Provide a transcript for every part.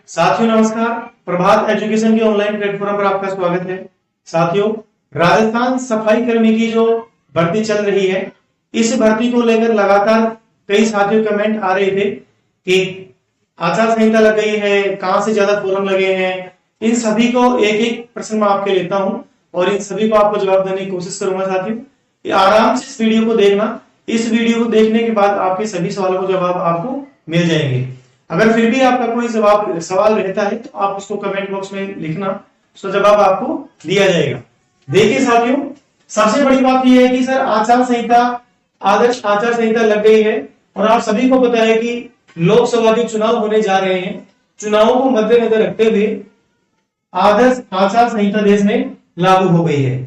साथियों नमस्कार। प्रभात एजुकेशन के ऑनलाइन प्लेटफॉर्म पर आपका स्वागत है। साथियों, राजस्थान सफाई कर्मी की जो भर्ती चल रही है, इस भर्ती को लेकर लगातार कई साथियों कमेंट आ रहे थे कि आचार संहिता लग गई है, कहां से ज्यादा फॉर्म लगे हैं। इन सभी को एक एक प्रश्न मैं आपके लेता हूं और इन सभी को आपको जवाब देने की कोशिश करूंगा। साथियों, आराम से इस वीडियो को देखना। इस वीडियो को देखने के बाद आपके सभी सवालों को जवाब आपको मिल जाएंगे। अगर फिर भी आपका कोई सवाल रहता है तो आप उसको कमेंट बॉक्स में लिखना, उसका जवाब आपको दिया जाएगा। देखिए साथियों, सबसे बड़ी बात यह है कि सर आचार संहिता, आदर्श आचार संहिता लग गई है और आप सभी को पता है कि लोकसभा के चुनाव होने जा रहे हैं। चुनावों को मद्देनजर रखते हुए आदर्श आचार संहिता देश में लागू हो गई है।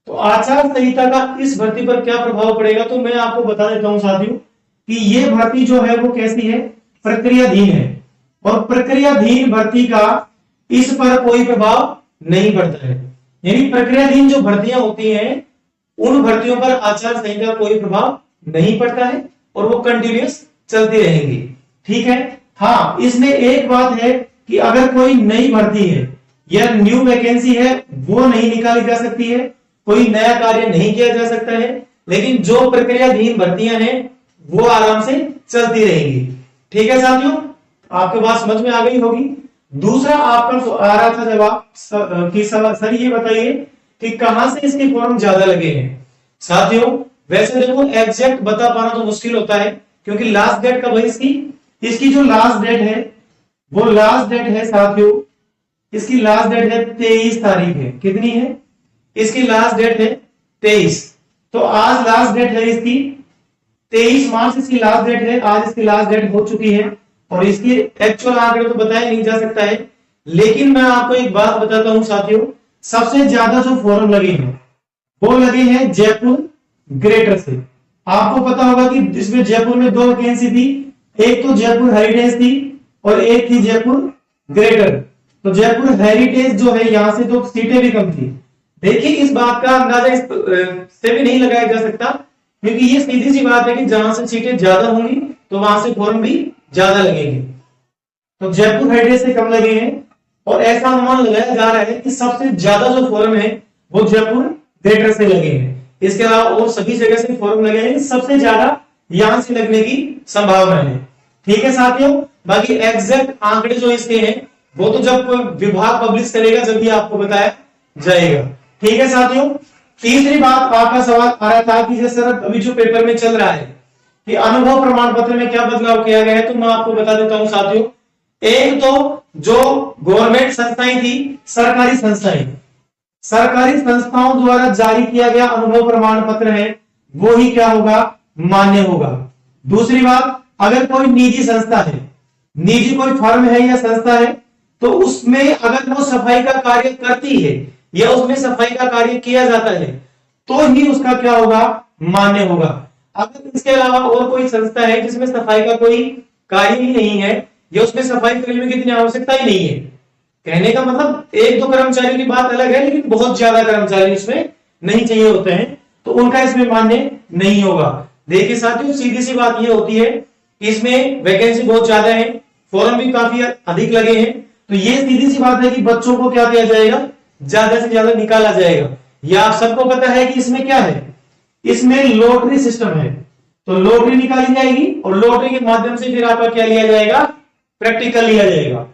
तो आचार संहिता का इस भर्ती पर क्या प्रभाव पड़ेगा, तो मैं आपको बता देता हूं साथियों कि ये भर्ती जो है वो कैसी है, प्रक्रियाधीन है। और प्रक्रियाधीन भर्ती का इस पर कोई प्रभाव नहीं पड़ता है। यानी प्रक्रियाधीन जो भर्तियां होती हैं उन भर्तियों पर आचार संहिता का कोई प्रभाव नहीं पड़ता है और वो कंटिन्यूअस चलती रहेंगी। ठीक है। हाँ, इसमें एक बात है कि अगर कोई नई भर्ती है या न्यू वैकेंसी है वो नहीं निकाली जा सकती है, कोई नया कार्य नहीं किया जा सकता है, लेकिन जो प्रक्रियाधीन भर्तियां हैं वो आराम से चलती रहेंगी। ठीक है साथियों, आपके बात समझ में आ गई होगी। दूसरा आपका आ रहा था जवाब कि सर ये बताइए कि कहां से इसके फॉर्म ज्यादा लगे हैं। साथियों, वैसे देखो एग्जैक्ट बता पाना तो मुश्किल होता है क्योंकि लास्ट डेट कब है इसकी जो लास्ट डेट है वो लास्ट डेट है साथियों, इसकी लास्ट डेट है 23 तारीख है। कितनी है इसकी लास्ट डेट है? 23। तो आज लास्ट डेट है इसकी 23 मार्च इसकी लास्ट डेट है। आज इसकी लास्ट डेट हो चुकी है और इसकी एक्चुअल आंकड़े तो बताया नहीं जा सकता है, लेकिन मैं आपको एक बात बताता हूं साथियों, सबसे ज्यादा जो फॉर्म लगे हैं वो लगे हैं जयपुर ग्रेटर से। आपको पता होगा कि इसमें जयपुर में 2 वैकेंसी थी, एक तो जयपुर हेरिटेज थी और एक थी जयपुर ग्रेटर। तो जयपुर हेरिटेज जो है यहां से तो सीटें भी कम थी। देखिए, इस बात का अंदाजा से भी नहीं लगाया जा सकता क्योंकि ये सीधी सी बात है कि जहां से सीटें ज्यादा होंगी तो वहां से फॉर्म भी ज्यादा लगेंगे। तो जयपुर हेरिटेज से कम लगे हैं और ऐसा अनुमान लगाया जा रहा है कि सबसे ज्यादा जो फॉर्म है वो जयपुर ग्रेटर से लगे हैं। इसके अलावा और सभी जगह से फॉर्म लगे हैं, सबसे ज्यादा यहां से लगने की संभावना है। ठीक है साथियों, बाकी एग्जैक्ट आंकड़े जो इसके हैं वो तो जब विभाग पब्लिश करेगा जब भी आपको बताया जाएगा। ठीक है साथियों, तीसरी बात आपका सवाल आ रहा था कि जैसे अभी जो पेपर में चल रहा है कि अनुभव प्रमाण पत्र में क्या बदलाव किया गया है, तो मैं आपको बता देता हूं साथियों। एक तो जो गवर्नमेंट संस्थाएं थी, सरकारी संस्थाओं द्वारा जारी किया गया अनुभव प्रमाण पत्र है वो ही क्या होगा, मान्य होगा। दूसरी बात, अगर कोई निजी संस्था है, निजी कोई फर्म है या संस्था है, तो उसमें अगर वो सफाई का कार्य करती है या उसमें सफाई का कार्य किया जाता है तो ही उसका क्या होगा, मान्य होगा। अगर इसके अलावा और कोई संस्था है जिसमें सफाई का कोई कार्य ही नहीं है या उसमें सफाई कर्मियों की इतनी आवश्यकता ही नहीं है, कहने का मतलब 1-2 कर्मचारियों की बात अलग है लेकिन बहुत ज्यादा कर्मचारी इसमें नहीं चाहिए होते हैं, तो उनका इसमें मान्य नहीं होगा। देखिए साथियों, सीधी सी बात यह होती है कि इसमें वैकेंसी बहुत ज्यादा है, फॉर्म भी काफी अधिक लगे हैं, तो ये सीधी सी बात है कि बच्चों को क्या किया जाएगा, ज्यादा से ज्यादा निकाला जाएगा। या आप सबको पता है कि इसमें क्या है, इसमें लॉटरी सिस्टम है, तो लॉटरी निकाली जाएगी और लॉटरी के माध्यम से फिर आपका क्या लिया जाएगा, प्रैक्टिकल लिया जाएगा।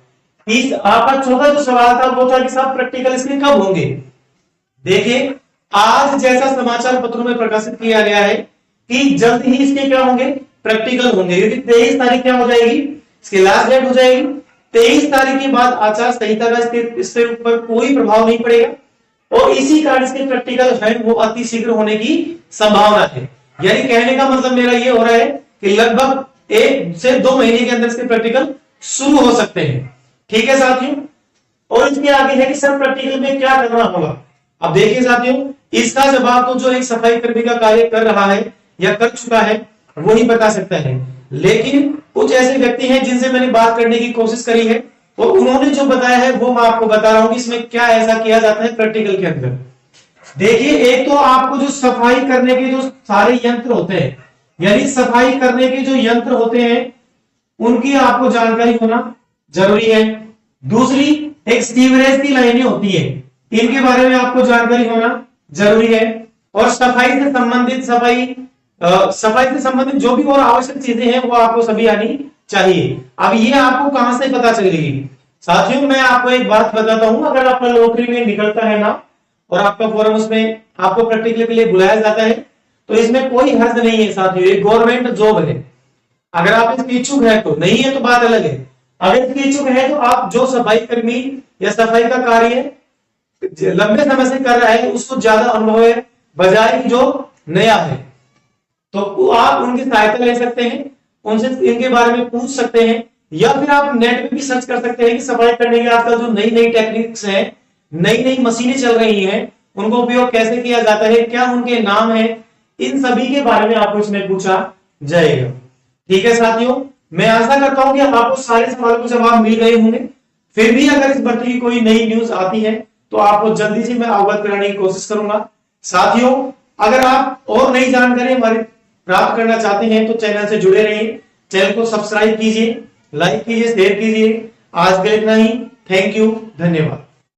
इस आपका चौथा जो सवाल था वो था कि साहब प्रैक्टिकल इसके कब होंगे। देखिए, आज जैसा समाचार पत्रों में प्रकाशित किया गया है कि जल्द ही इसके क्या होंगे, प्रैक्टिकल होंगे, क्योंकि 23 तारीख क्या हो जाएगी, इसकी लास्ट डेट हो जाएगी। 23 तारीख के बाद आचार संहिता का इसके ऊपर कोई प्रभाव नहीं पड़ेगा और इसी कारण इसके प्रैक्टिकल है वो अति शीघ्र होने की संभावना है। यानी कहने का मतलब मेरा ये हो रहा है कि लगभग 1 से 2 महीने के अंदर इसके प्रैक्टिकल शुरू हो सकते हैं। ठीक है साथियों, और इसके आगे है कि सर प्रैक्टिकल में क्या करना होगा। अब देखिए साथियों, इसका जवाब तो जो एक सफाई कर्मी का कार्य कर रहा है या कर चुका है वो ही बता सकता है, लेकिन कुछ ऐसे व्यक्ति हैं जिनसे मैंने बात करने की कोशिश करी है और उन्होंने जो बताया है वो मैं आपको बता रहा हूं कि इसमें क्या ऐसा किया जाता है प्रैक्टिकल के अंदर। देखिए, एक तो आपको जो सफाई करने के जो सारे यंत्र होते हैं, यानी सफाई करने के जो यंत्र होते हैं उनकी आपको जानकारी होना जरूरी है। दूसरी एक सीवरेज की लाइनें होती है, इनके बारे में आपको जानकारी होना जरूरी है। और सफाई से संबंधित जो भी और आवश्यक चीजें हैं वो आपको सभी आनी चाहिए। अब ये आपको कहां से पता चलेगी साथियों, मैं आपको एक बात बताता हूं, अगर आपका नौकरी में निकलता है ना और आपका फॉर्म उसमें आपको प्रैक्टिकल के लिए बुलाया जाता है तो इसमें कोई हर्ज नहीं है साथियों, ये गवर्नमेंट जॉब है। अगर आप इसके इच्छुक है तो, नहीं है तो बात अलग है। अगर इसके इच्छुक है तो आप जो सफाई कर्मी या सफाई का कार्य लंबे समय से कर रहा है उसको ज्यादा अनुभव है बजाय जो नया है, तो आप उनकी सहायता ले सकते हैं, उनसे इनके बारे में पूछ सकते हैं, या फिर आप नेट पे भी सर्च कर सकते हैं कि सफाई करने के आजकल जो नई नई टेक्निक्स हैं, नई नई मशीनें चल रही हैं, उनको उपयोग कैसे किया जाता है, क्या उनके नाम है, इन सभी के बारे में आपको इसमें पूछा जाएगा। ठीक है साथियों, मैं आशा करता हूं कि आपको सारे सवालों के जवाब मिल गए होंगे। फिर भी अगर इस भर्ती की कोई नई न्यूज आती है तो आपको जल्दी से मैं अवगत कराने की कोशिश करूंगा। साथियों, अगर आप और नई जानकारी हमारी प्राप्त करना चाहते हैं तो चैनल से जुड़े रहिए, चैनल को सब्सक्राइब कीजिए, लाइक कीजिए, शेयर कीजिए। आज के लिए इतना ही। थैंक यू, धन्यवाद।